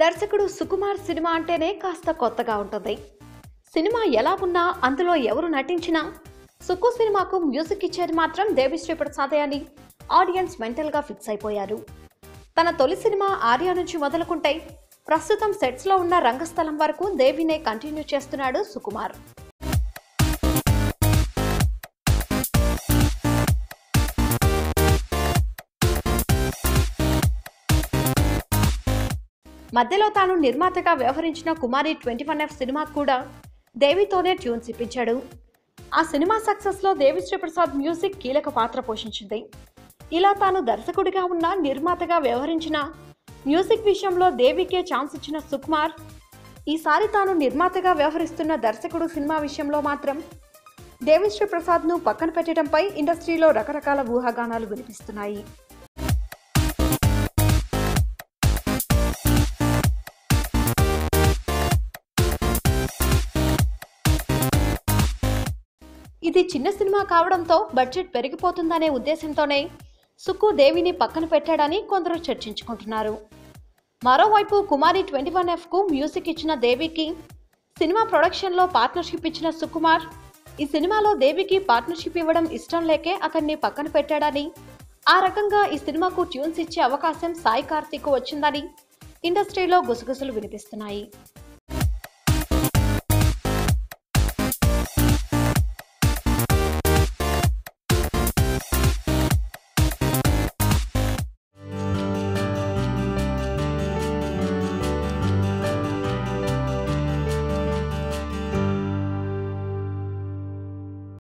దర్శకుడు సుకుమార్ సినిమా అంటేనే కాస్త కొత్తగా ఉంటుంది. సినిమా ఎలా ఉన్నా అందులో ఎవరు నటించినా సుక్కు సినిమాకు మ్యూజిక్ ఇచ్చేది మాత్రం దేవిశ్రీ ప్రసాదే అని ఆడియన్స్ మెంటల్గా ఫిక్స్ అయిపోయారు. తన తొలి సినిమా ఆర్య నుంచి మొదలుకుంటే ప్రస్తుతం సెట్స్లో ఉన్న రంగస్థలం వరకు దేవినే కంటిన్యూ చేస్తున్నాడు సుకుమార్. మధ్యలో తాను నిర్మాతగా వ్యవహరించిన కుమారి 21F సినిమా కూడా దేవితోనే ట్యూన్స్ ఇప్పించాడు. ఆ సినిమా సక్సెస్లో దేవిశ్రీ ప్రసాద్ మ్యూజిక్ కీలక పాత్ర పోషించింది. ఇలా తాను దర్శకుడిగా ఉన్న నిర్మాతగా వ్యవహరించిన మ్యూజిక్ విషయంలో దేవికే ఛాన్స్ ఇచ్చిన సుకుమార్ ఈసారి తాను నిర్మాతగా వ్యవహరిస్తున్న దర్శకుడు సినిమా విషయంలో మాత్రం దేవిశ్రీ ప్రసాద్ను పక్కన పెట్టడంపై ఇండస్ట్రీలో రకరకాల ఊహాగానాలు వినిపిస్తున్నాయి. ఇది చిన్న సినిమా కావడంతో బడ్జెట్ పెరిగిపోతుందనే ఉద్దేశంతోనే సుక్కు దేవిని పక్కన పెట్టాడని కొందరు చర్చించుకుంటున్నారు. మరోవైపు కుమారి 21Fకు మ్యూజిక్ ఇచ్చిన దేవికి సినిమా ప్రొడక్షన్లో పార్ట్నర్షిప్ ఇచ్చిన సుకుమార్ ఈ సినిమాలో దేవికి పార్ట్నర్షిప్ ఇవ్వడం ఇష్టం లేకే అతన్ని పక్కన పెట్టాడని, ఆ రకంగా ఈ సినిమాకు ట్యూన్స్ ఇచ్చే అవకాశం సాయి కార్తీక్ వచ్చిందని ఇండస్ట్రీలో గుసగుసలు వినిపిస్తున్నాయి.